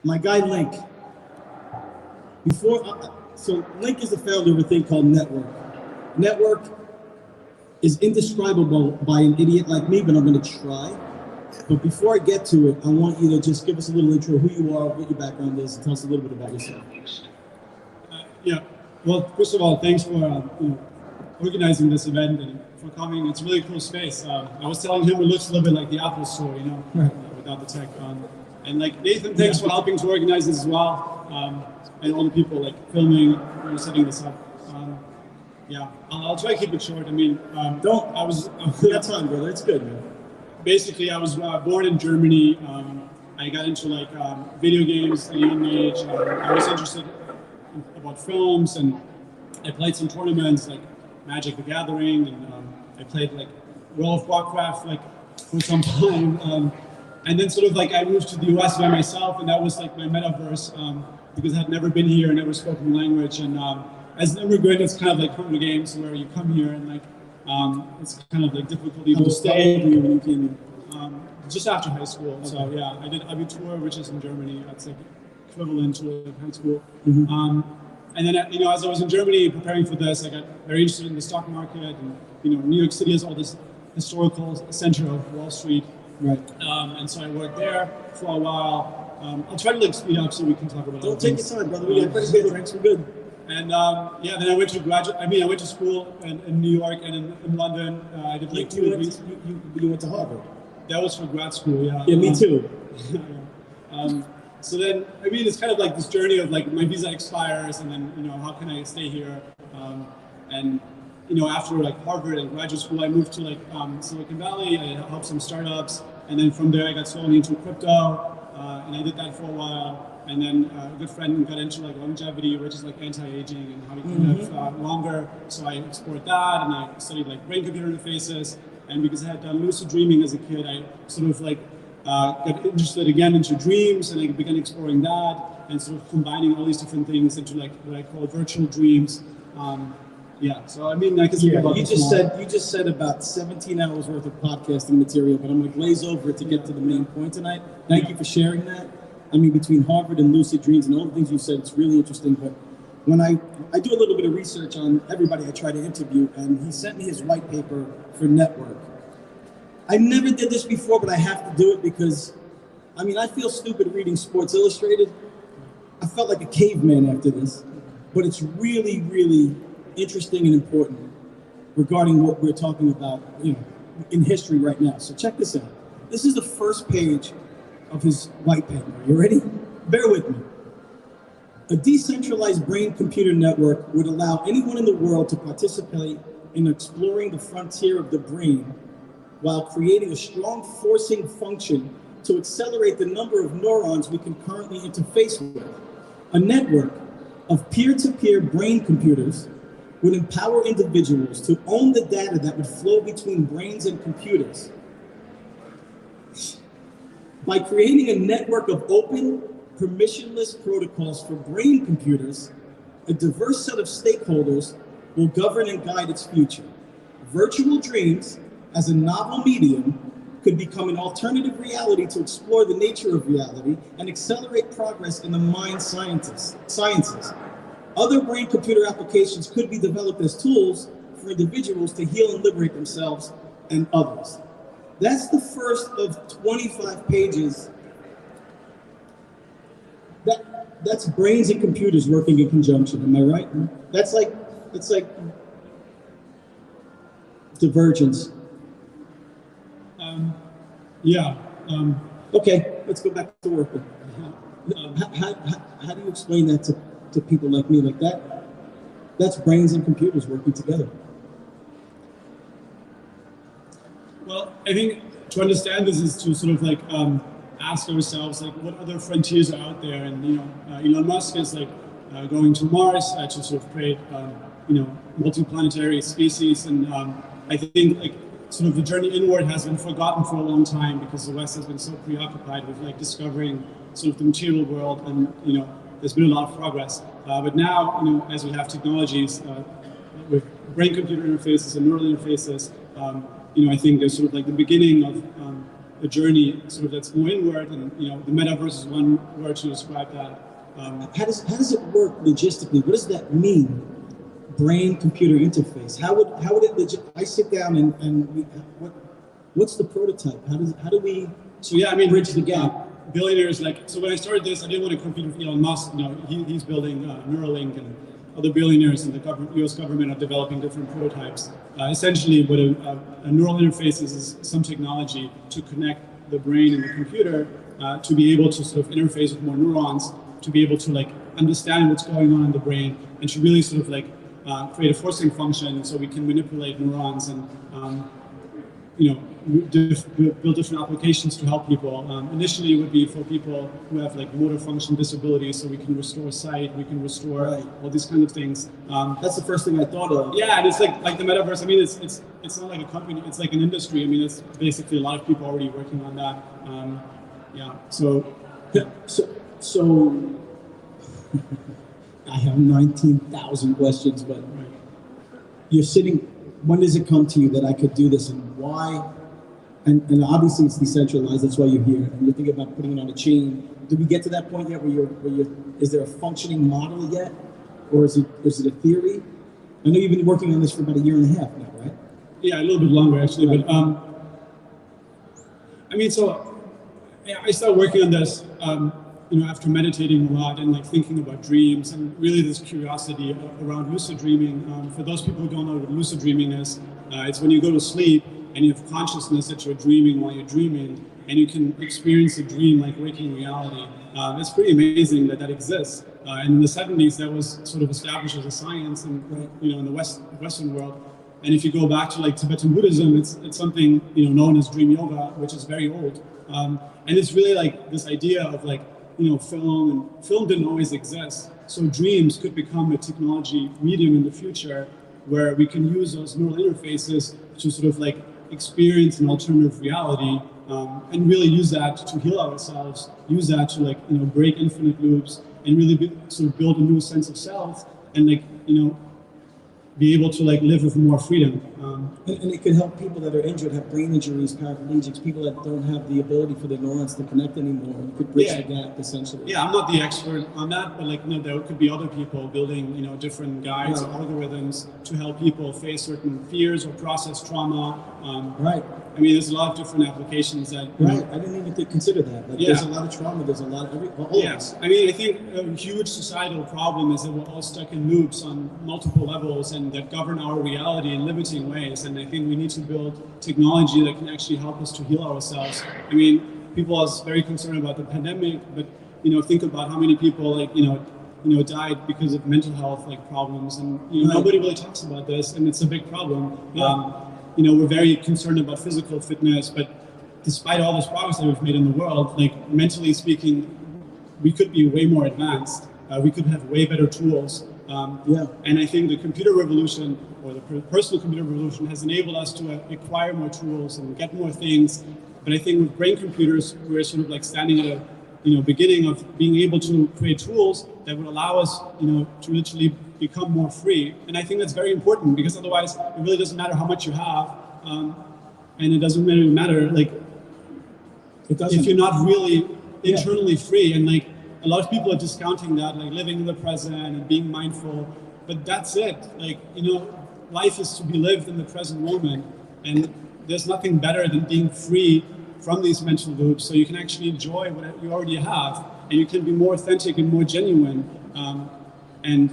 My guy Link. So Link is the founder of a thing called Network. Network is indescribable by an idiot like me, but I'm going to try. But before I get to it, I want you to just give us a little intro, who you are, what your background is, and tell us a little bit about yourself. Yeah. Well, first of all, thanks for organizing this event and for coming. It's a really cool space. I was telling him it looks a little bit like the Apple Store, without the tech. And like Nathan, thanks for helping to organize this as well, and all the people like filming and setting this up. Yeah, I'll try to keep it short. I mean, You got time, brother. It's good, man. Basically, I was born in Germany. I got into like video games at a young age. I was interested about films, and I played some tournaments like Magic the Gathering, and I played like World of Warcraft like for some time. And then sort of like I moved to the US by myself, and that was like my metaverse because I had never been here, never spoken the language. And as an immigrant, it's kind of like coming to games where you come here and like it's kind of like difficult to stay when you came in. Just after high school. Okay. So yeah, I did Abitur, which is in Germany. That's like equivalent to high school. Mm-hmm. And then as I was in Germany preparing for this, I got very interested in the stock market, and New York City is all this historical center of Wall Street. Right. And so I worked there for a while. I'll try to like speed up so we can talk about. Don't take your time, brother. We got pretty good drinks. We're good. And then I went to school in New York and in London. I did like 2 degrees. You went to Harvard. That was for grad school, yeah. Yeah, me too. So then, it's kind of like this journey of like my visa expires, and then how can I stay here? And after like Harvard and graduate school, I moved to like Silicon Valley. I helped some startups, and then from there I got slowly into crypto, and I did that for a while. And then a good friend got into like longevity, which is like anti-aging and how you can live longer. So I explored that, and I studied like brain-computer interfaces. And because I had done lucid dreaming as a kid, I sort of like got interested again into dreams, and I began exploring that and sort of combining all these different things into like what I call virtual dreams. So I can speak about you just said about 17 hours worth of podcasting material, but I'm going to glaze over it to get to the main point tonight. Thank you for sharing that. Between Harvard and lucid dreams and all the things you said, it's really interesting. But when I do a little bit of research on everybody I try to interview, and he sent me his white paper for Network. I never did this before, but I have to do it because, I feel stupid reading Sports Illustrated. I felt like a caveman after this, but it's really, really interesting and important regarding what we're talking about, in history right now. So check this out. This is the first page of his white paper. You ready? Bear with me. A decentralized brain-computer network would allow anyone in the world to participate in exploring the frontier of the brain while creating a strong forcing function to accelerate the number of neurons we can currently interface with. A network of peer-to-peer brain computers would empower individuals to own the data that would flow between brains and computers. By creating a network of open, permissionless protocols for brain computers, a diverse set of stakeholders will govern and guide its future. Virtual dreams, as a novel medium, could become an alternative reality to explore the nature of reality and accelerate progress in the mind sciences. Other brain-computer applications could be developed as tools for individuals to heal and liberate themselves and others. That's the first of 25 pages. That's brains and computers working in conjunction. Am I right? It's like divergence. Okay, let's go back to work. How do you explain that to people like me? Like that? That's brains and computers working together. Well, I think to understand this is to sort of like ask ourselves like what other frontiers are out there, and Elon Musk is like going to Mars to sort of create multi-planetary species, and I think like sort of the journey inward has been forgotten for a long time because the West has been so preoccupied with like discovering sort of the material world, and there's been a lot of progress. But now, as we have technologies with brain-computer interfaces and neural interfaces, I think there's sort of like the beginning of the journey sort of that's more inward, and the metaverse is one word to describe that. How does it work logistically? What does that mean? Brain-computer interface. How would it? I sit down and what's the prototype? How do we? So yeah, I mean, bridge the gap. Billionaires so when I started this, I didn't want to compete with Elon Musk. He's building Neuralink, and other billionaires in the U.S. government are developing different prototypes. Essentially, what a neural interface is some technology to connect the brain and the computer to be able to sort of interface with more neurons, to be able to understand what's going on in the brain, and to really sort of create a forcing function so we can manipulate neurons and build different applications to help people. Initially, it would be for people who have motor function disabilities, so we can restore sight, we can restore all these kind of things. That's the first thing I thought of. Yeah, and it's like the metaverse. I mean, it's not like a company; it's like an industry. I mean, it's basically a lot of people already working on that. So I have 19,000 questions, but you're sitting. When does it come to you that I could do this, and why? And obviously it's decentralized. That's why you're here, and you're thinking about putting it on a chain. Did we get to that point yet? Is there a functioning model yet, or is it a theory? I know you've been working on this for about a year and a half now, right? Yeah, a little bit longer actually. Right. But I mean, I started working on this. After meditating a lot and thinking about dreams and really this curiosity around lucid dreaming. For those people who don't know what lucid dreaming is, it's when you go to sleep and you have consciousness that you're dreaming while you're dreaming, and you can experience a dream like waking reality. It's pretty amazing that exists. And in the 70s, that was sort of established as a science, and in the Western world. And if you go back to Tibetan Buddhism, it's something known as dream yoga, which is very old. And it's really this idea of film didn't always exist. So dreams could become a technology medium in the future where we can use those neural interfaces to sort of experience an alternative reality and really use that to heal ourselves, use that to break infinite loops and really sort of build a new sense of self and be able to live with more freedom. And it can help people that are injured, have brain injuries, paraplegics, people that don't have the ability for their neurons to connect anymore. You could bridge the gap essentially. Yeah, I'm not the expert on that, but there could be other people building different guides or algorithms to help people face certain fears or process trauma. Right. I mean, there's a lot of different applications that. Right. I didn't even consider that. There's a lot of trauma. There's a lot of Yes. I mean, I think a huge societal problem is that we're all stuck in loops on multiple levels and that govern our reality in limiting ways. And I think we need to build technology that can actually help us to heal ourselves. I mean, people are very concerned about the pandemic, but think about how many people died because of mental health problems, and nobody really talks about this, and it's a big problem. We're very concerned about physical fitness, but despite all this progress that we've made in the world, mentally speaking, we could be way more advanced. We could have way better tools. And I think the computer revolution or the personal computer revolution has enabled us to acquire more tools and get more things. But I think with brain computers, we're sort of standing at a beginning of being able to create tools that would allow us to literally become more free. And I think that's very important, because otherwise it really doesn't matter how much you have, and it doesn't really matter if you're not really internally free. And a lot of people are discounting that, living in the present and being mindful, but that's it. Life is to be lived in the present moment, and there's nothing better than being free from these mental loops, so you can actually enjoy what you already have, and you can be more authentic and more genuine. And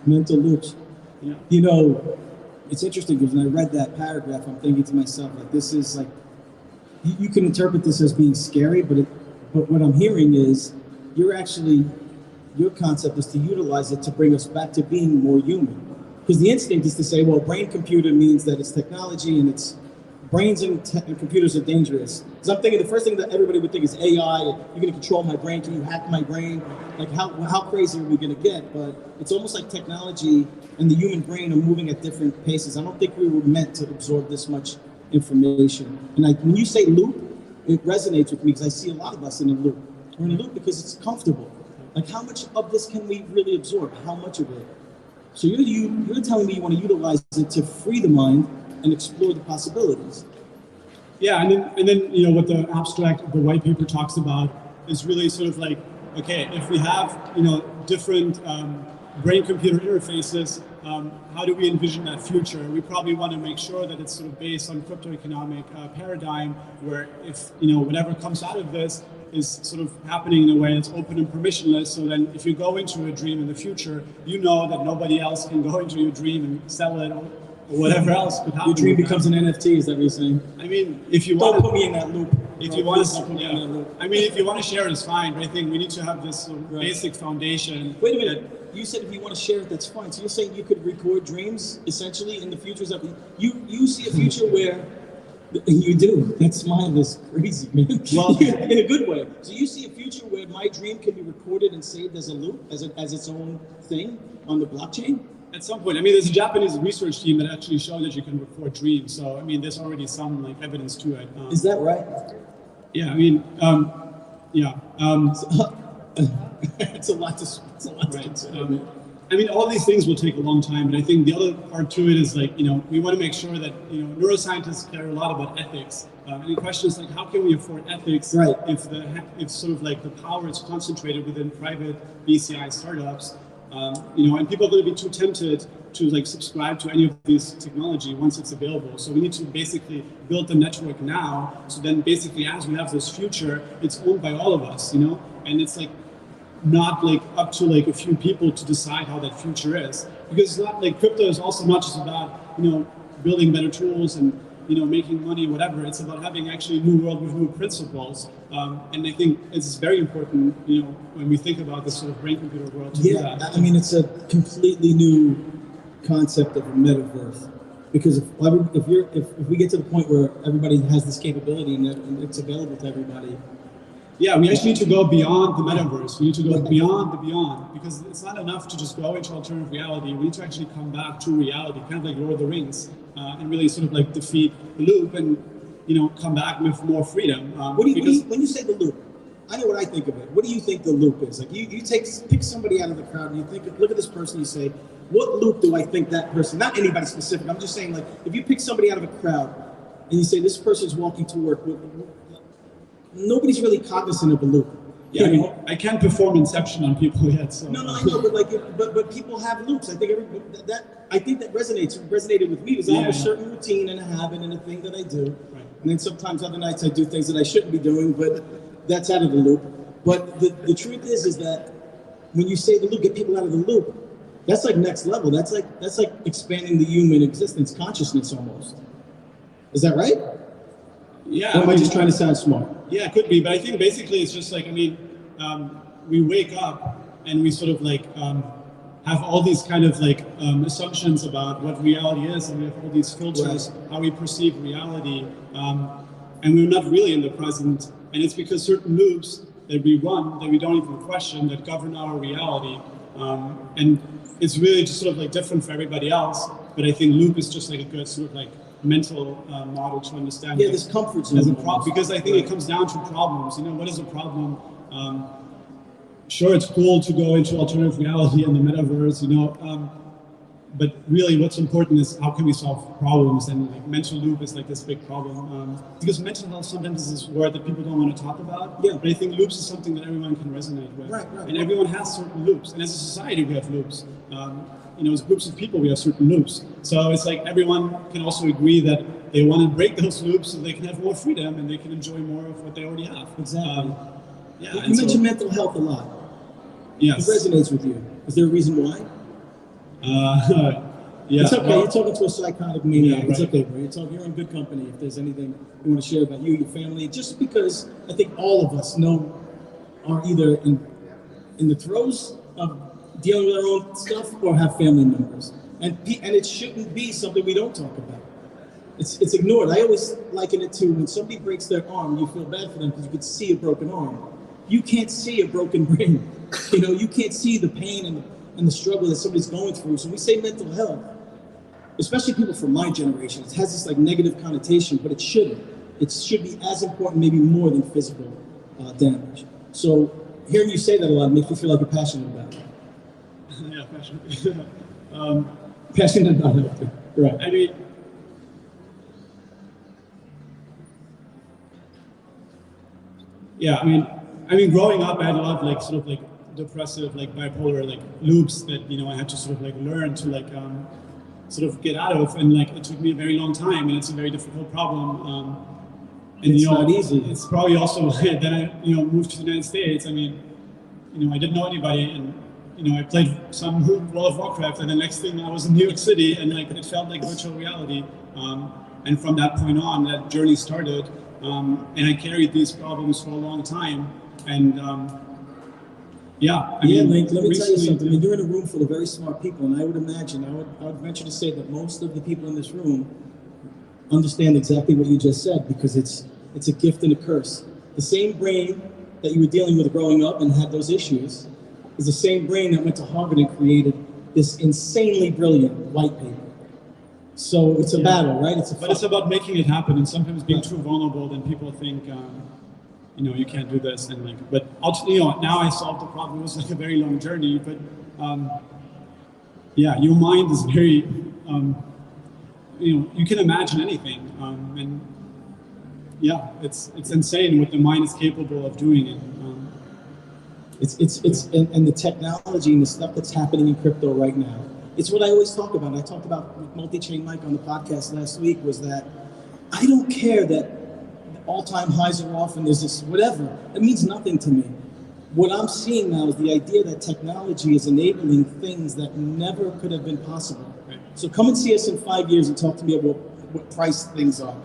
mental loops. Yeah. It's interesting because when I read that paragraph, I'm thinking to myself, this is you can interpret this as being scary, but what I'm hearing is your concept is to utilize it to bring us back to being more human. Because the instinct is to say, well, brain computer means that it's technology and it's brains and computers are dangerous. Because I'm thinking the first thing that everybody would think is AI. You're going to control my brain. Can you hack my brain? How crazy are we going to get? But it's almost like technology and the human brain are moving at different paces. I don't think we were meant to absorb this much information. And when you say loop, it resonates with me because I see a lot of us in a loop. We're in a loop because it's comfortable. How much of this can we really absorb? How much of it? So you're telling me you want to utilize it to free the mind and explore the possibilities. Yeah, and then what the abstract of the white paper talks about is really sort of like, okay, if we have different brain-computer interfaces, how do we envision that future? We probably want to make sure that it's sort of based on crypto-economic paradigm, where if whatever comes out of this is sort of happening in a way that's open and permissionless. So then, if you go into a dream in the future, you know that nobody else can go into your dream and sell it or whatever else could happen. Your dream becomes an NFT. Is that what you're saying? I mean, if you don't put me in that loop. If you want to, I mean, if you want to share it, it's fine. But I think we need to have this basic foundation. Wait a minute. You said if you want to share it, that's fine. So you're saying you could record dreams essentially in the future? You see a future where you do. That smile is crazy, man. Well, in a good way. So you see a future where my dream can be recorded and saved as a loop, as its own thing on the blockchain? At some point, I mean, there's a Japanese research team that actually showed that you can record dreams. So, I mean, there's already some evidence to it. Is that right? Yeah, I mean, yeah. It's a lot to consider. I mean, all these things will take a long time, but I think the other part to it is we want to make sure that neuroscientists care a lot about ethics. And the question is how can we afford ethics if sort of the power is concentrated within private BCI startups? And people are going to be too tempted to subscribe to any of these technology once it's available. So we need to basically build the network now. So then basically as we have this future, it's owned by all of us, and it's not up to a few people to decide how that future is. Because it's not crypto is also not just about, building better tools and, making money, whatever. It's about having actually a new world with new principles. And I think it's very important, when we think about this sort of brain-computer world to do that. I mean, it's a completely new concept of a metaverse. Because if we get to the point where everybody has this capability and it's available to everybody. Yeah, we actually need to go beyond the metaverse. We need to go beyond the beyond, because it's not enough to just go into alternative reality. We need to actually come back to reality, kind of like Lord of the Rings, and really sort of defeat the loop and come back with more freedom. When you say the loop, I know what I think of it. What do you think the loop is? You pick somebody out of the crowd and you think, look at this person, you say, what loop do I think that person, not anybody specific, I'm just saying if you pick somebody out of a crowd and you say this person's walking to work, nobody's really cognizant of a loop. Yeah, I can't perform Inception on people yet. So. No, I know, but people have loops. I think that resonated with me because I have a certain routine and a habit and a thing that I do. Right. And then sometimes other nights I do things that I shouldn't be doing, but that's out of the loop. But the truth is that when you say the loop, get people out of the loop, that's next level. That's like expanding the human existence, consciousness almost. Is that right? Yeah. Or am I just trying to sound smart? Yeah, it could be, but I think basically it's just we wake up and we sort of have all these kind of assumptions about what reality is, and we have all these filters, how we perceive reality, and we're not really in the present. And it's because certain loops that we run that we don't even question that govern our reality, and it's really just sort of different for everybody else. But I think loop is just a good sort of mental model to understand. Yeah, this comfort zone. Because I think it comes down to problems. What is a problem? Sure, it's cool to go into alternative reality and the metaverse, but really what's important is how can we solve problems, and mental loop is this big problem. Because mental health sometimes is this word that people don't want to talk about, but I think loops is something that everyone can resonate with. Right. And everyone has certain loops, and as a society we have loops. As groups of people, we have certain loops. So it's everyone can also agree that they want to break those loops so they can have more freedom and they can enjoy more of what they already have. Exactly. You mentioned mental health a lot. Yes. It resonates with you. Is there a reason why? Yeah. It's okay. You're talking to a psychotic maniac. Yeah, it's okay, bro. You're in good company. If there's anything you want to share about you, your family, just because I think all of us are either in the throes of dealing with our own stuff or have family members, and it shouldn't be something we don't talk about. It's ignored. I always liken it to when somebody breaks their arm, you feel bad for them because you can see a broken arm. You can't see a broken brain. You can't see the pain and the struggle that somebody's going through. So when we say mental health, especially people from my generation, it has this negative connotation, but it shouldn't. It should be as important, maybe more than physical damage. So hearing you say that a lot makes me feel like you're passionate about it. Yeah, passionate. Passionate about it. Right. I mean, Yeah, I mean, growing up, I had a lot of like sort of like depressive, like bipolar, like loops that I had to sort of like learn to like sort of get out of, and like it took me a very long time, and it's a very difficult problem. And It's not easy. It's probably also then I moved to the United States. I mean, I didn't know anybody, and I played some World of Warcraft, and the next thing I was in New York City, and like it felt like virtual reality. And from that point on, that journey started, and I carried these problems for a long time. And yeah, Link, let me tell you something. I mean, you're in a room full of very smart people, and I would imagine, I would venture to say that most of the people in this room understand exactly what you just said, because it's a gift and a curse. The same brain that you were dealing with growing up and had those issues is the same brain that went to Harvard and created this insanely brilliant white paper. So it's a battle, right? But it's about making it happen, and sometimes being too vulnerable, then people think, you can't do this, and like. But ultimately, now I solved the problem. It was like a very long journey, but yeah, your mind is very, you can imagine anything, and yeah, it's insane what the mind is capable of doing. And the technology and the stuff that's happening in crypto right now. It's what I always talk about. I talked about with Multi-Chain Mike on the podcast last week, was that I don't care that all-time highs are off and there's this whatever. It means nothing to me. What I'm seeing now is the idea that technology is enabling things that never could have been possible. Right. So come and see us in 5 years and talk to me about what price things are.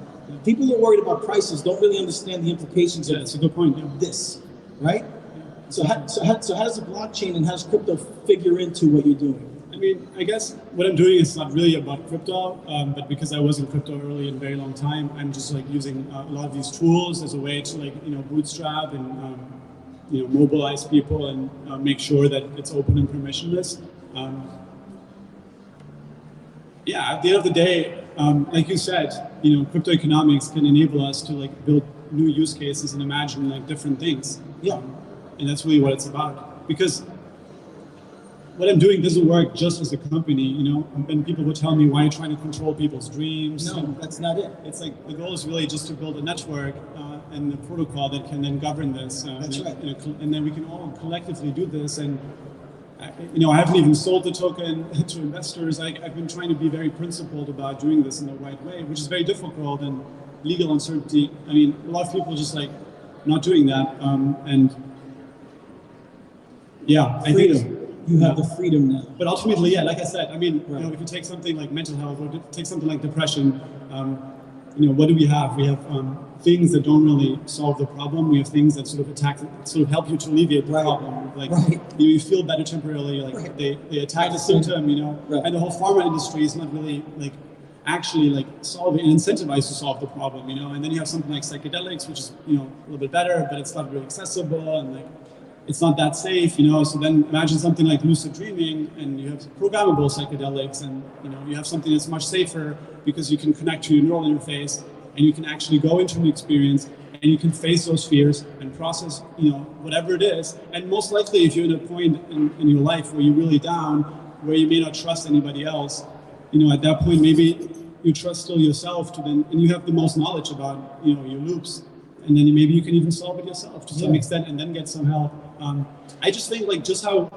People who are worried about prices don't really understand the implications of That's a good point. this, right? So how does the blockchain and how does crypto figure into what you're doing? I mean, I guess what I'm doing is not really about crypto, but because I was in crypto early and very long time, I'm just like using a lot of these tools as a way to like bootstrap and mobilize people and make sure that it's open and permissionless. Yeah, at the end of the day, like you said, crypto economics can enable us to like build new use cases and imagine like different things. Yeah. And that's really what it's about. Because what I'm doing doesn't work just as a company, and people would tell me, why are you trying to control people's dreams? No, that's not it. It's like the goal is really just to build a network and a protocol that can then govern this. That's right. And then we can all collectively do this. And I haven't even sold the token to investors. I've been trying to be very principled about doing this in the right way, which is very difficult, and legal uncertainty. I mean, a lot of people just like not doing that. And yeah, I think you have the freedom now. But ultimately, yeah, like I said, I mean, if you take something like mental health or take something like depression, what do we have? We have things that don't really solve the problem. We have things that sort of help you to alleviate the problem. Like you feel better temporarily. Like they attack the symptom, and the whole pharma industry is not really like actually like solving and incentivized to solve the problem, And then you have something like psychedelics, which is a little bit better, but it's not really accessible, and like it's not that safe, So then imagine something like lucid dreaming, and you have programmable psychedelics, and you have something that's much safer because you can connect to your neural interface, and you can actually go into an experience, and you can face those fears and process, whatever it is. And most likely, if you're at a point in your life where you're really down, where you may not trust anybody else, at that point maybe you trust still yourself and you have the most knowledge about your loops. And then maybe you can even solve it yourself to some extent, and then get some help. I just think like just how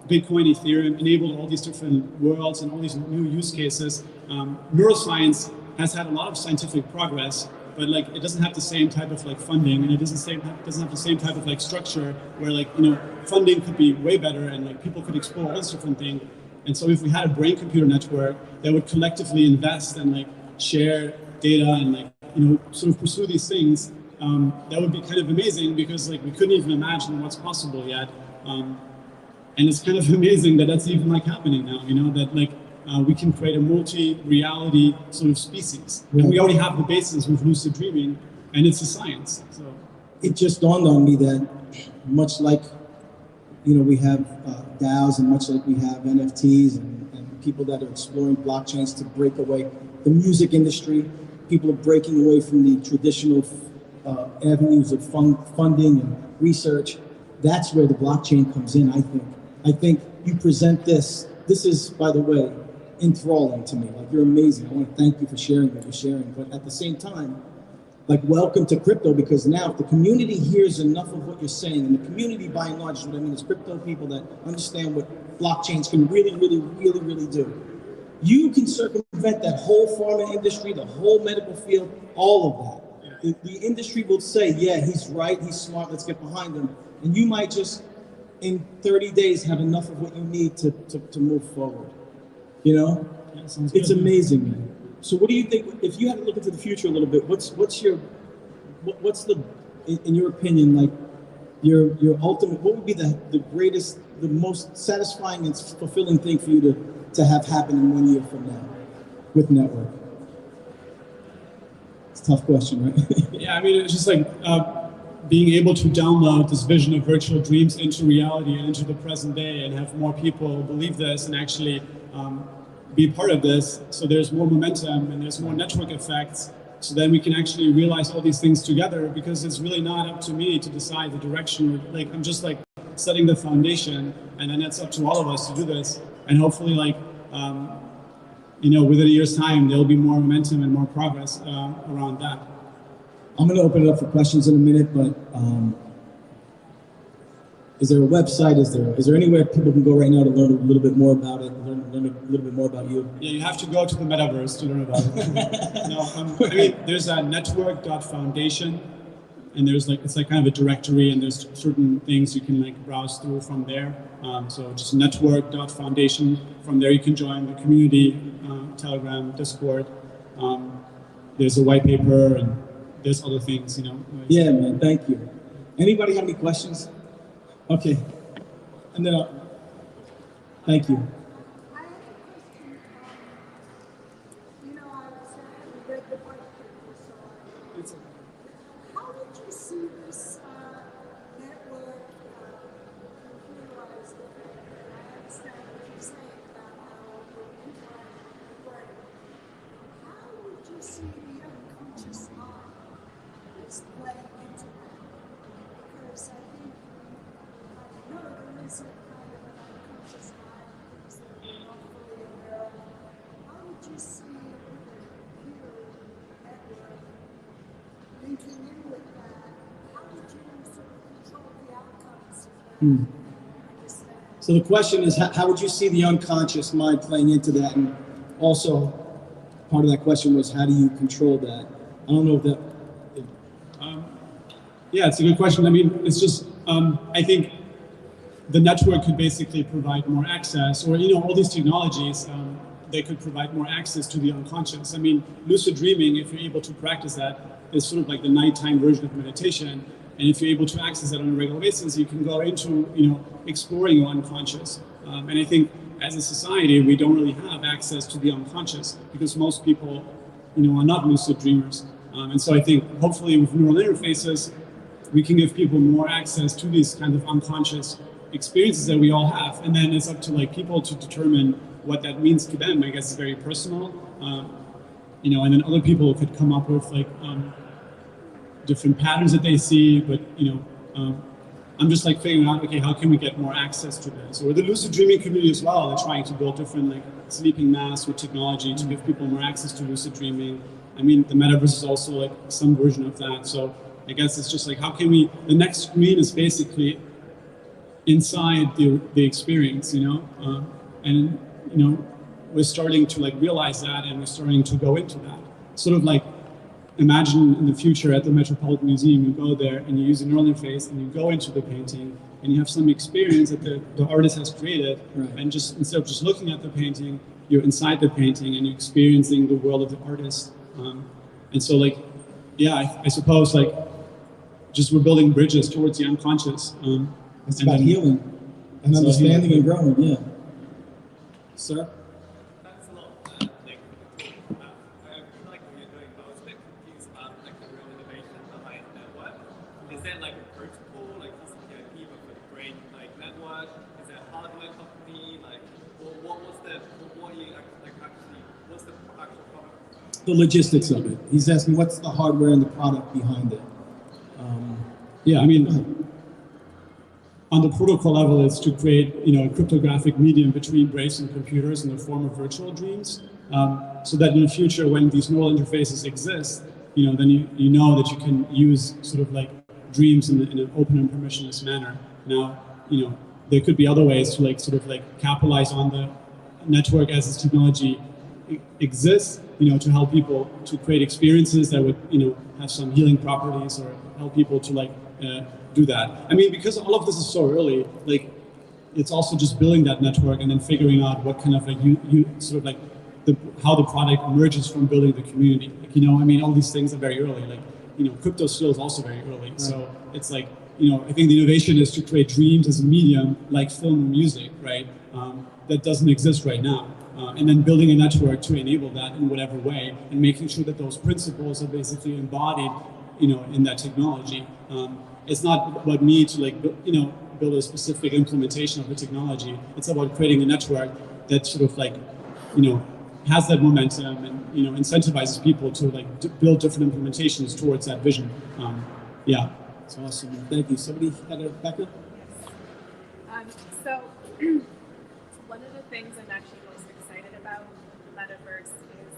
Bitcoin, Ethereum enabled all these different worlds and all these new use cases. Neuroscience has had a lot of scientific progress, but like it doesn't have the same type of like funding, and it doesn't have the same type of like structure where like funding could be way better, and like people could explore all these different things. And so if we had a brain-computer network that would collectively invest and like share data and like sort of pursue these things. That would be kind of amazing, because like we couldn't even imagine what's possible yet, and it's kind of amazing that that's even like happening now. That like we can create a multi-reality sort of species, and we already have the basis with lucid dreaming, and it's a science. So it just dawned on me that much like we have DAOs, and much like we have NFTs and people that are exploring blockchains to break away the music industry, people are breaking away from the traditional avenues of funding and research. That's where the blockchain comes in, I think. I think you present this. This is, by the way, enthralling to me. Like, you're amazing. I want to thank you for sharing what you're sharing. But at the same time, like, welcome to crypto, because now if the community hears enough of what you're saying, and the community by and large, what I mean is crypto people that understand what blockchains can really do, you can circumvent that whole pharma industry, the whole medical field, all of that. The industry will say, yeah, he's right, he's smart, let's get behind him. And you might just, in 30 days, have enough of what you need to move forward. You know? Yeah, it's amazing, man. So what do you think, if you had to look into the future a little bit, what's the, in your opinion, like, your ultimate, what would be the greatest, the most satisfying and fulfilling thing for you to have happen in 1 year from now with Network? It's a tough question, right? Yeah, I mean, it's just like being able to download this vision of virtual dreams into reality and into the present day, and have more people believe this and actually be part of this. So there's more momentum and there's more network effects. So then we can actually realize all these things together, because it's really not up to me to decide the direction. Like, I'm just like setting the foundation, and then it's up to all of us to do this. And hopefully, like, you know, within a year's time, there'll be more momentum and more progress around that. I'm going to open it up for questions in a minute, but is there a website? Is there anywhere people can go right now to learn a little bit more about it, learn a little bit more about you? Yeah, you have to go to the metaverse to learn about it. No, I mean, there's a network.foundation, and there's like, it's like kind of a directory, and there's certain things you can like browse through from there. So just network.foundation. From there you can join the community, Telegram, Discord. There's a white paper, and there's other things, you know. Yeah, man, thank you. Anybody have any questions? Okay, and then thank you. I have a question. You know, I was read the white paper, so how did you see this network computerized? I understand what you're saying about how you're interacting with the brain. How would you see the unconscious mind is playing into that? Because I think no, there is a kind of an unconscious mind, things that we're not fully aware of. How would you see the computer network linking in with that? How would you sort of control the outcomes of that? So the question is, how would you see the unconscious mind playing into that? And also, part of that question was, how do you control that? I don't know if that... Yeah, it's a good question. I mean, it's just, I think the network could basically provide more access, or, you know, all these technologies, they could provide more access to the unconscious. I mean, lucid dreaming, if you're able to practice that, is sort of like the nighttime version of meditation. And if you're able to access that on a regular basis, you can go into, you know, exploring your unconscious. And I think as a society, we don't really have access to the unconscious, because most people, you know, are not lucid dreamers. And so I think hopefully with neural interfaces, we can give people more access to these kind of unconscious experiences that we all have. And then it's up to like people to determine what that means to them. I guess it's very personal. You know, and then other people could come up with like different patterns that they see, but, you know, I'm just like figuring out, okay, how can we get more access to this? Or the lucid dreaming community as well, they're trying to build different like sleeping masks with technology to give people more access to lucid dreaming. I mean, the metaverse is also like some version of that. So I guess it's just like, how can we, the next screen is basically inside the experience, you know? And, you know, we're starting to like realize that, and we're starting to go into that. Sort of like, imagine in the future at the Metropolitan Museum, you go there and you use a neural interface and you go into the painting and you have some experience that the artist has created. Right. And just instead of just looking at the painting, you're inside the painting and you're experiencing the world of the artist. And so like, yeah, I suppose like just we're building bridges towards the unconscious. It's about healing and understanding and growing, yeah. Sir? That's a lot like I feel like what you're doing, but I was a bit confused about like the real innovation behind Network. Is there like a protocol, like TCP/IP but for the brain like network? Is there a hardware company? Like what are you like actually, what's the actual product? The logistics of it. He's asking what's the hardware and the product behind it. Yeah, I mean, on the protocol level, it's to create, you know, a cryptographic medium between brains and computers in the form of virtual dreams, so that in the future, when these neural interfaces exist, then you know that you can use sort of like dreams in an open and permissionless manner. Now, there could be other ways to like sort of like capitalize on the network as this technology exists, to help people to create experiences that would, have some healing properties, or help people to like do that. I mean, because all of this is so early, like it's also just building that network and then figuring out what kind of like you sort of like how the product emerges from building the community. Like, I mean, all these things are very early. Like, crypto still is also very early. Right. So it's like, I think the innovation is to create dreams as a medium, like film and music, right? That doesn't exist right now. And then building a network to enable that in whatever way, and making sure that those principles are basically embodied, in that technology. It's not about me to like, build a specific implementation of the technology. It's about creating a network that sort of like, has that momentum and, incentivizes people to like build different implementations towards that vision. Yeah. That's awesome. Thank you. Somebody had a backup? So one of the things I'm actually most excited about the metaverse is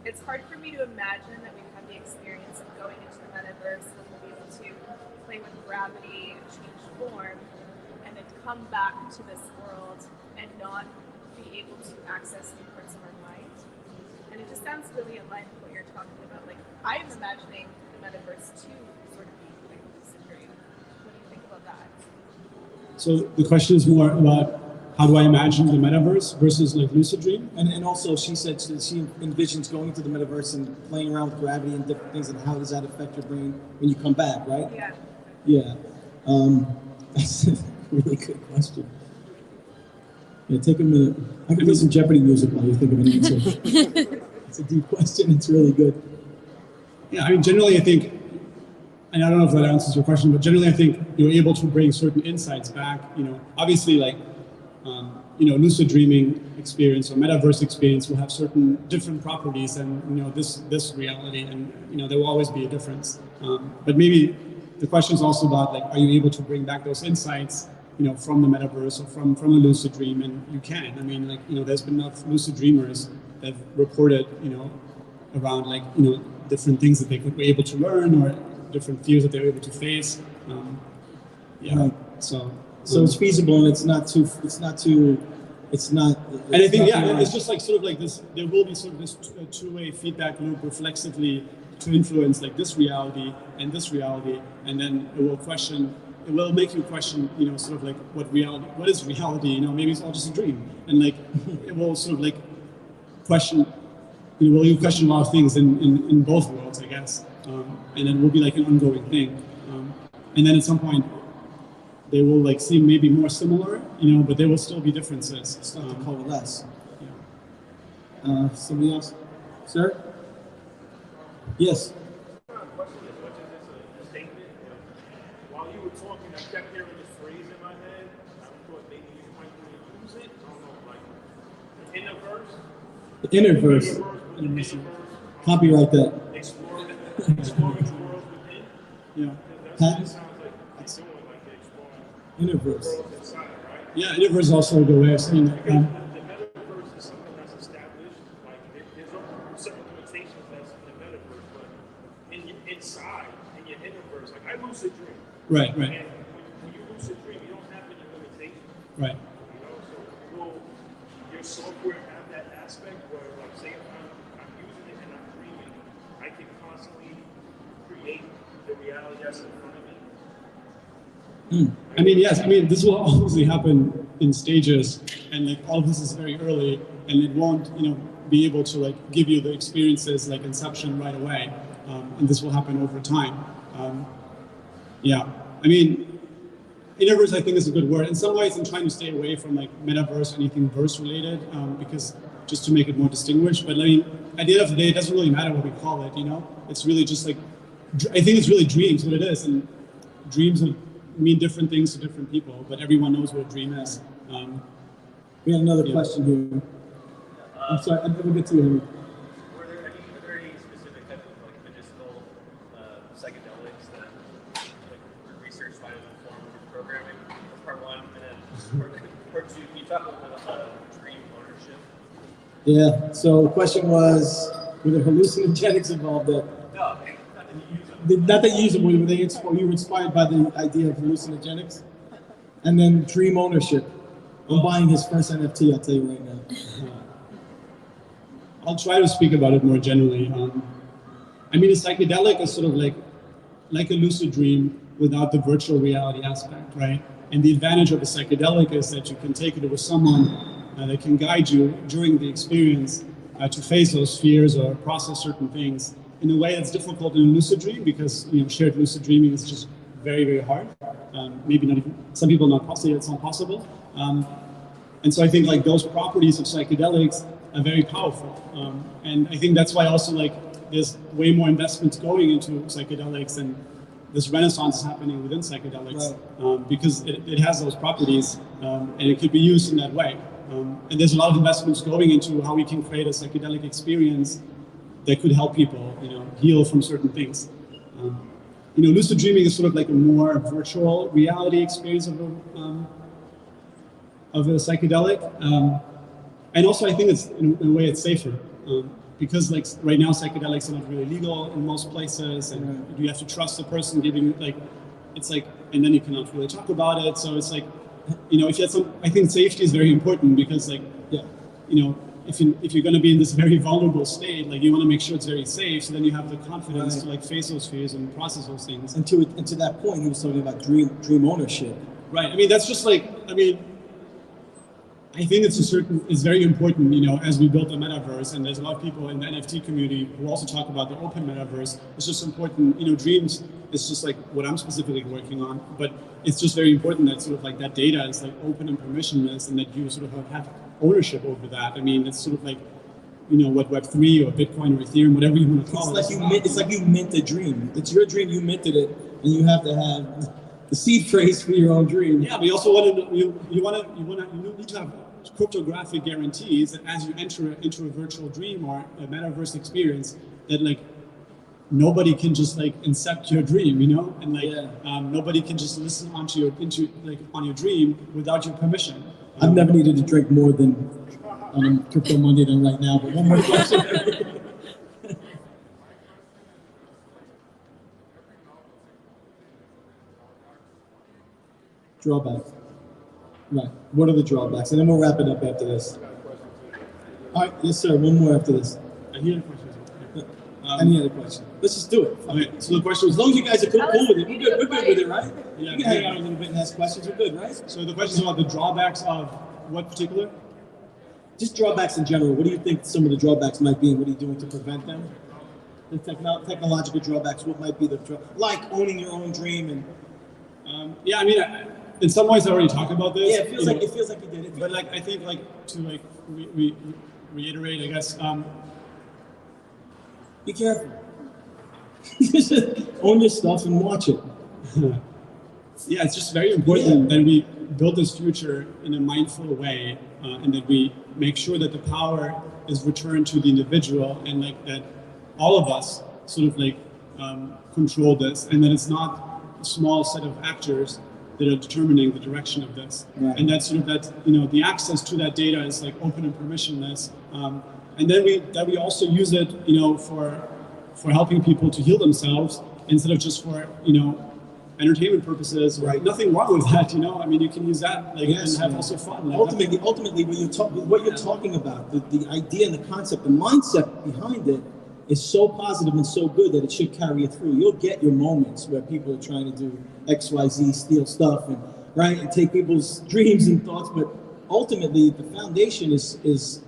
it's hard for me to imagine that we've had the experience of going into the metaverse and we'll be able to play with gravity and change form and then come back to this world and not be able to access new parts of our mind. And it just sounds really in line with what you're talking about. Like, I am imagining the metaverse to sort of be like a lucid dream. What do you think about that? So the question is more about how do I imagine the metaverse versus like lucid dream? And also she said she envisions going into the metaverse and playing around with gravity and different things, and how does that affect your brain when you come back, right? Yeah. Yeah. That's a really good question. Yeah, take a minute. I can play some Jeopardy music while you think of an answer. It's a deep question. It's really good. Yeah, I mean, generally I think, and I don't know if that answers your question, but generally I think you're able to bring certain insights back. Obviously like, lucid dreaming experience or metaverse experience will have certain different properties than, this reality, and, there will always be a difference. But maybe the question is also about like, are you able to bring back those insights, from the metaverse or from a lucid dream? And you can. I mean, like, there's been enough lucid dreamers that have reported, around like, different things that they could be able to learn, or different fears that they were able to face. Yeah. Right. So it's feasible, and it's not. And I think, it's just like sort of like this. There will be sort of this two-way feedback loop reflexively to influence like this reality and this reality, and then it will make you question, sort of like what is reality? Maybe it's all just a dream, and like it will sort of like question. Will you question a lot of things in both worlds, I guess, and it will be like an ongoing thing, and then at some point they will like seem maybe more similar, but there will still be differences. Start to coalesce. Yeah. Somebody else, sir? Yes. While you were talking, I kept hearing this phrase in my head. I thought maybe you might want to use it. I don't know, like the inner verse. The inner verse. Copyright that. Exploring the world within. Yeah. That's what it sounds like it's doing, like exploring Inner the verse. world inside, right? Yeah, inner verse is also a good way of saying that. The metaverse is something that's established. Like there's certain limitations that's in the metaverse, but inside, in your inner verse, like I lucid dream. Right. And when you lucid dream, you don't have any limitations. Right. So will your software have that aspect where, like, say if I'm using it and I'm dreaming, I can constantly create the reality that's in front of me? I mean, yes. I mean, this will obviously happen in stages, and like all of this is very early, and it won't, be able to like give you the experiences like inception right away, and this will happen over time. Yeah. I mean, innerverse I think is a good word. In some ways, I'm trying to stay away from like metaverse, anything verse related, because just to make it more distinguished. But I mean, at the end of the day, it doesn't really matter what we call it. It's really just like, I think it's really dreams what it is, and dreams mean different things to different people, but everyone knows what a dream is. We had another question here. I'm sorry, I didn't get to you. Are there any specific type of like medicinal psychedelics that were researched by the form of programming? That's part one, and then part two. Can you talk a little bit about dream ownership? Yeah. So the question was, Were there hallucinogenics involved that? No, not that you use them. Not that you use them, were they you were inspired by the idea of hallucinogenics? And then dream ownership. I'm buying his first NFT, I'll tell you right now. I'll try to speak about it more generally. I mean, a psychedelic is sort of like a lucid dream without the virtual reality aspect, right? And the advantage of a psychedelic is that you can take it with someone that can guide you during the experience to face those fears or process certain things in a way that's difficult in a lucid dream, because shared lucid dreaming is just very, very hard. Maybe not even, some people not possible, it's not possible. And so I think like those properties of psychedelics are very powerful. And I think that's why also like there's way more investments going into psychedelics, and this renaissance is happening within psychedelics, right. Because it has those properties, and it could be used in that way. And there's a lot of investments going into how we can create a psychedelic experience that could help people, heal from certain things. Lucid dreaming is sort of like a more virtual reality experience of a psychedelic, and also I think it's in a way it's safer, because like right now psychedelics are not really legal in most places, and you have to trust the person giving it's like, and then you cannot really talk about it. So it's like, if you had I think safety is very important, because like, if you're going to be in this very vulnerable state, like you want to make sure it's very safe, so then you have the confidence to like face those fears and process those things. And to that point, he was talking about dream ownership. Right. I mean, that's just like, I think it's very important, as we build the metaverse, and there's a lot of people in the NFT community who also talk about the open metaverse. It's just important, dreams is just like what I'm specifically working on, but it's just very important that sort of like that data is like open and permissionless, and that you sort of have ownership over that. I mean, it's sort of like, what Web3 or Bitcoin or Ethereum, whatever you want to call it. It's like you mint a dream. It's your dream, you minted it, and you have to have the seed phrase for your own dream. Yeah, but you also you need to have cryptographic guarantees that as you enter into a virtual dream or a metaverse experience, that like nobody can just like incept your dream, and like nobody can just listen on your dream without your permission. I've never needed to drink more than on Crypto Monday than right now. But one more question. Drawbacks. Right. What are the drawbacks? And then we'll wrap it up after this. All right. Yes, sir. One more after this. Any other questions? Any other question? Let's just do it. Okay. So the question was, as long as you guys are cool with it, we're good with it, right? Yeah. You can hang out a little bit and ask questions. We're good, right? So the question is about the drawbacks of what particular? Just drawbacks in general. What do you think some of the drawbacks might be, and what are you doing to prevent them? The technological drawbacks. What might be like owning your own dream and? In some ways, I already talked about this. Yeah, it feels like you did it. But like, I think like to reiterate, I guess. Be careful. Own your stuff and watch it. Yeah, it's just very important that we build this future in a mindful way, and that we make sure that the power is returned to the individual, and like that all of us sort of like control this, and that it's not a small set of actors that are determining the direction of this. Right. And that's sort of that, the access to that data is like open and permissionless. And then we also use it, for helping people to heal themselves instead of just for, entertainment purposes. Right. Nothing wrong with that, I mean, you can use that and have also fun. Like ultimately, what you're talking about, the idea and the concept, the mindset behind it is so positive and so good that it should carry it through. You'll get your moments where people are trying to do X, Y, Z, steal stuff, and take people's dreams and thoughts. But ultimately, the foundation is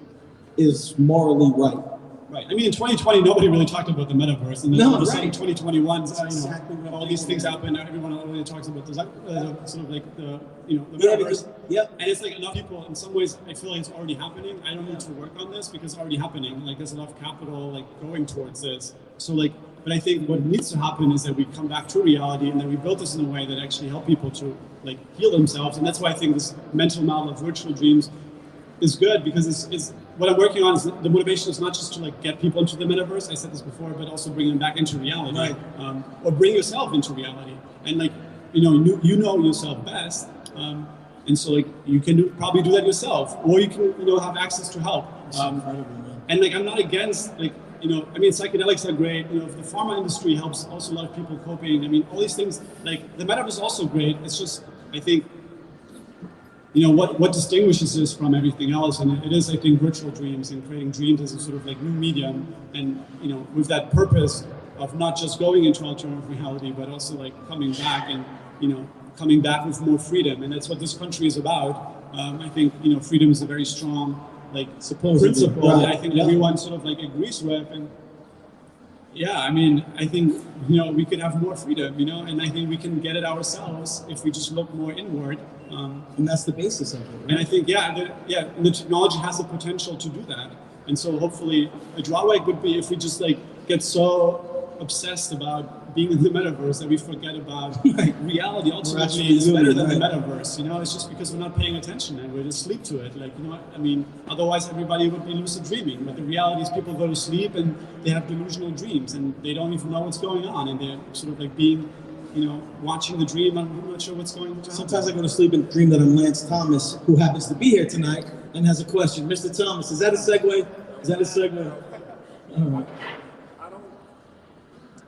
morally right. Right. I mean, in 2020, nobody really talked about the metaverse, and then all of a sudden, 2021, exactly all these things happen. Everyone already talks about this, sort of like the metaverse. And it's like enough people. In some ways, I feel like it's already happening. I don't need to work on this because it's already happening. Like there's enough capital like going towards this. So like, but I think what needs to happen is that we come back to reality, and that we build this in a way that actually help people to like heal themselves. And that's why I think this mental model of virtual dreams is good, because it's what I'm working on is the motivation is not just to like get people into the metaverse. I said this before, but also bring them back into reality, right. Or bring yourself into reality. And like, you know yourself best, and so like you can probably do that yourself, or you can have access to help. And like I'm not against like psychedelics are great. The pharma industry helps also a lot of people coping. All these things, like the metaverse is also great. It's just, I think, what distinguishes this from everything else, and it is, I think, virtual dreams and creating dreams as a sort of like new medium, and with that purpose of not just going into alternative reality, but also like coming back and coming back with more freedom, and that's what this country is about. I think freedom is a very strong principle that I think everyone sort of like agrees with, and I think we could have more freedom, and I think we can get it ourselves if we just look more inward. And that's the basis of it. Right? And I think the technology has the potential to do that, and so hopefully a drawback would be if we just like get so obsessed about being in the metaverse that we forget about reality. Ultimately, it's better than the metaverse. It's just because we're not paying attention and we're asleep to it. Otherwise everybody would be lucid dreaming. But the reality is people go to sleep and they have delusional dreams and they don't even know what's going on, and they're sort of like being, watching the dream. I'm not sure what's going on. Sometimes I go to sleep and dream that I'm Lance Thomas, who happens to be here tonight and has a question. Mr. Thomas, is that a segue? Is that a segue? All right.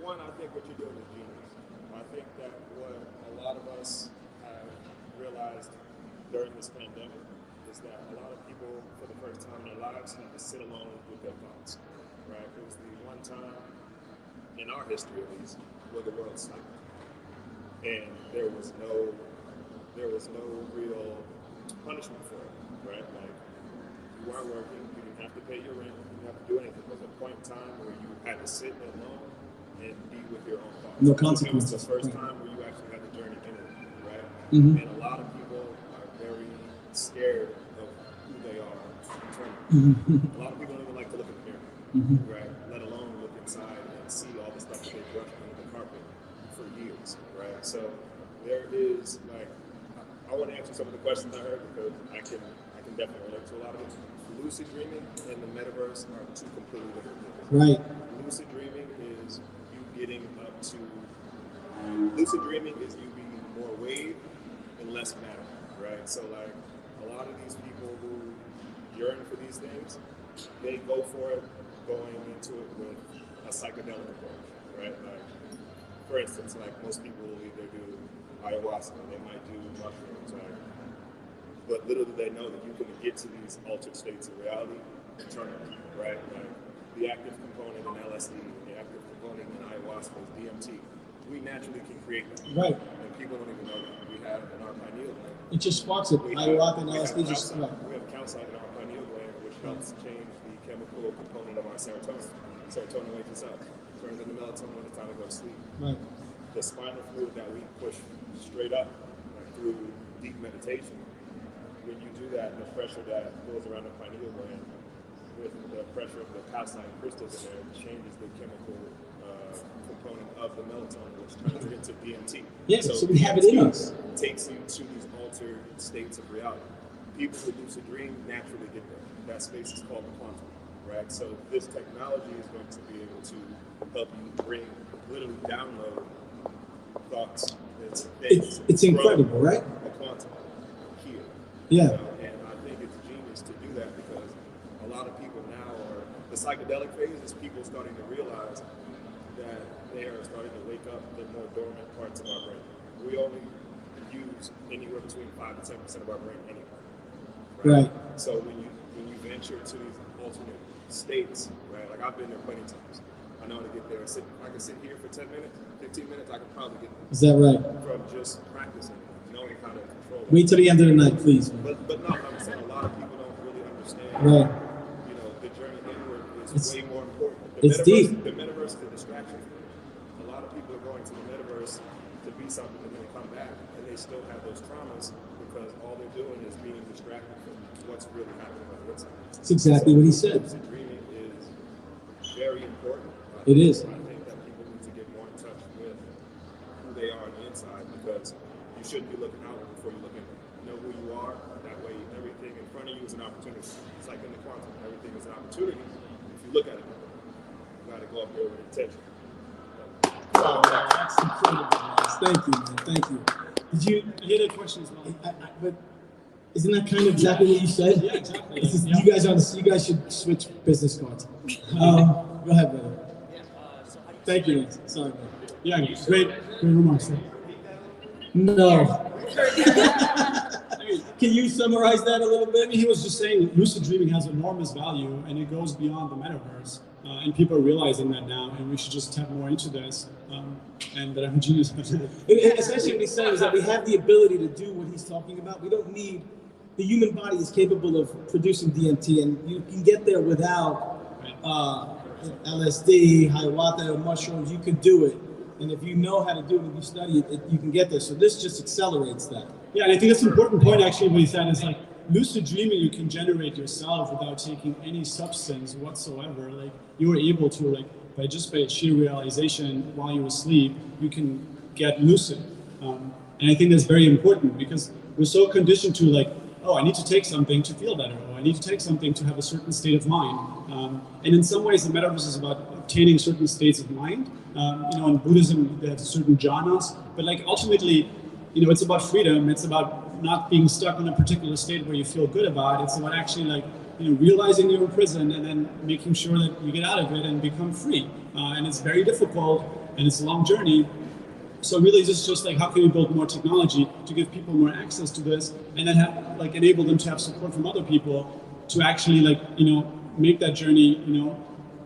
I think what you're doing is genius. I think that what a lot of us have realized during this pandemic is that a lot of people, for the first time in their lives, had to sit alone with their thoughts. Right? It was the one time in our history, at least, where the world stopped, and there was no real punishment for it. Right? Like, you weren't working, you didn't have to pay your rent, you didn't have to do anything. There was a point in time where you had to sit alone and be with your own thoughts. No consequences. It was the first time where you actually had to journey inward, right? Mm-hmm. And a lot of people are very scared of who they are internally. Mm-hmm. A lot of people don't even like to look in the mirror, right? Let alone look inside and see all the stuff that they brushed under the carpet for years, right? So there is I want to answer some of the questions I heard because I can definitely relate to a lot of it. Lucid dreaming and the metaverse are two completely different things. Right. Lucid dreaming is lucid dreaming is you being more wave and less matter, right? So like a lot of these people who yearn for these things, they go for it going into it with a psychedelic approach, right? Like, for instance, like most people will either do ayahuasca, they might do mushrooms, right? But little do they know that you can get to these altered states of reality internally, right? Like the active component in LSD, the active component in ayahuasca is DMT. We naturally can create that. Right. And people don't even know that. We have in our pineal gland. It just sparks it. Ayahuasca and LSD just We have calcite in our pineal gland, which helps change the chemical component of our serotonin. Serotonin wakes us up, turns into melatonin when it's time to go to sleep. Right. The spinal fluid that we push straight up through deep meditation, when you do that, the pressure that goes around the pineal gland with the pressure of the calcite crystals in there changes the chemical component of the melatonin, which turns it into DMT. Yeah, so we have it in us. Takes you to these altered states of reality. People who lucid dream naturally get there. That space is called the quantum, right? So this technology is going to be able to help you literally download thoughts. It's incredible, right? The quantum here. Yeah. And I think it's genius to do that because a lot of people now are, the psychedelic phase is people starting to realize that they are starting to wake up the more dormant parts of our brain. We only use anywhere between 5 to 10% of our brain anyway. Right. So when you venture to these alternate states, right? Like I've been there plenty of times. I know how to get there. I can sit here for 10 minutes, 15 minutes, I can probably get there. Is that right? From just practicing, knowing how to control it. Wait till the end of the night, please. Man. But no, I'm saying a lot of people don't really understand. Right. The journey inward is way more important. It's deep. The metaverse is a distraction. A lot of people are going to the metaverse to be something and then come back, and they still have those traumas because all they're doing is being distracted from what's really happening on the inside. That's exactly what he said. Lucid dreaming is very important. It is. I think that people need to get more in touch with who they are on the inside because you shouldn't be looking outward before you look inward. Know who you are. That way, everything in front of you is an opportunity. It's like in the quantum, everything is an opportunity. If you look at it, you got to go up there with intention. Oh, that's incredible, man. Thank you, man. Thank you. Did you? I hear the question as well. But isn't that kind of exactly what you said? Yeah, exactly. You guys should switch business cards. Go ahead, brother. So how do you Thank you. Sorry, man. Yeah, great remarks. No. Can you summarize that a little I bit? mean, he was just saying lucid dreaming has enormous value and it goes beyond the metaverse. And people are realizing that now, and we should just tap more into this. And that I'm a genius. Essentially, what he's saying is that we have the ability to do what he's talking about. We don't need, the human body is capable of producing DMT, and you can get there without LSD, ayahuasca, or mushrooms. You can do it. And if you know how to do it and you study it, you can get there. So this just accelerates that. Yeah, and I think that's an important point actually what he said is like lucid dreaming you can generate yourself without taking any substance whatsoever. Like you were able to by sheer realization while you were asleep, you can get lucid. And I think that's very important because we're so conditioned to oh, I need to take something to feel better, or I need to take something to have a certain state of mind. And in some ways, the metaverse is about obtaining certain states of mind. In Buddhism, there's certain jhanas, but ultimately, it's about freedom. It's about not being stuck in a particular state where you feel good about. It's about actually realizing you're in prison and then making sure that you get out of it and become free. And it's very difficult and it's a long journey. So really, it's just how can we build more technology to give people more access to this, and then have enable them to have support from other people to actually make that journey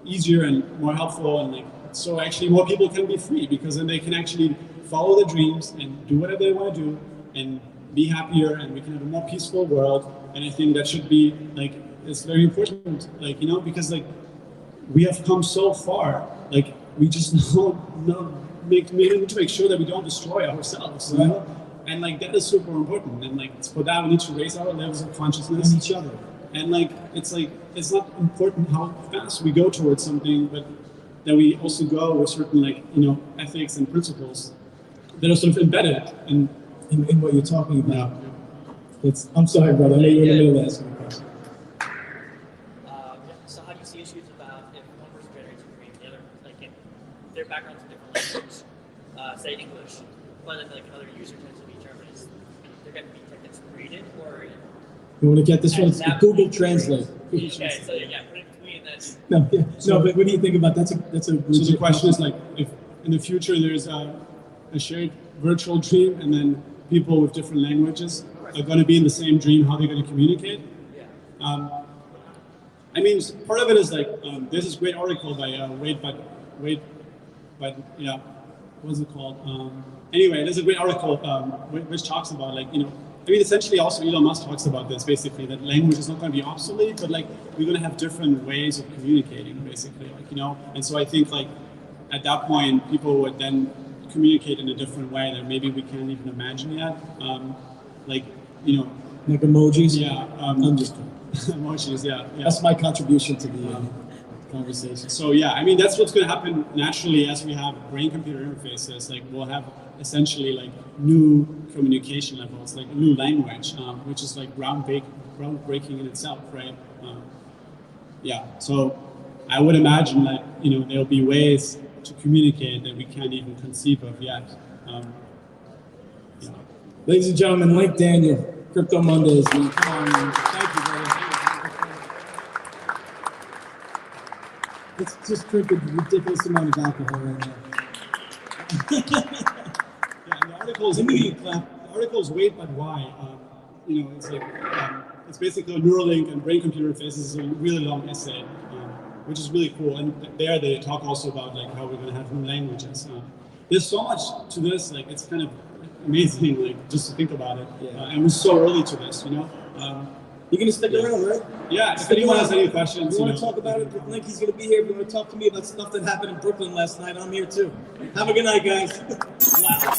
easier and more helpful, and so actually more people can be free because then they can actually follow their dreams and do whatever they want to do and be happier, and we can have a more peaceful world. And I think that should be it's very important, because we have come so far. We just need to make sure that we don't destroy ourselves, and that is super important. And for that we need to raise our levels of consciousness And each other. And it's not important how fast we go towards something, but that we also go with certain ethics and principles that are sort of embedded in what you're talking about. I'm sorry, brother. I know you're in the middle of asking a question. So how do you see issues about if one person generates a dream, the other, if their background's in different languages, say English, but then another user tends to be German, is there going to be techniques created, or You want to get this one? It's Google Translate. Okay, so yeah, put it between that. No, but what do you think about that's a So the question is if in the future there's a shared virtual dream and then people with different languages are going to be in the same dream, how they're going to communicate? Yeah. I mean, part of it is there's this great article by what's it called? Anyway, there's a great article which talks about essentially also Elon Musk talks about this basically, that language is not going to be obsolete, but we're going to have different ways of communicating basically, and so I think at that point people would then communicate in a different way that maybe we can't even imagine yet. Like emojis? Yeah. I'm just kidding. Emojis, yeah. That's my contribution to the conversation. So yeah, I mean that's what's going to happen naturally as we have brain-computer interfaces. We'll have essentially new communication levels, new language, which is groundbreaking in itself, right? Yeah. So I would imagine that there'll be ways to communicate that we can't even conceive of yet. Yeah. Ladies and gentlemen, Link Daniel, Crypto Mondays. Come on, man. Thank you, brother. Let's just drink a ridiculous amount of alcohol right now. Yeah, and the article is the article is Wait But Why. It's basically a Neuralink and brain-computer interfaces. It's a really long essay, which is really cool. And there they talk also about how we're going to have new languages. There's so much to this. It's kind of amazing, just to think about it. Yeah. And we're so early to this, You're going to stick around, right? Yeah, if anyone has any questions. You want to talk about it with Link? He's going to be here. If you want to talk to me about stuff that happened in Brooklyn last night, I'm here too. Have a good night, guys. Wow.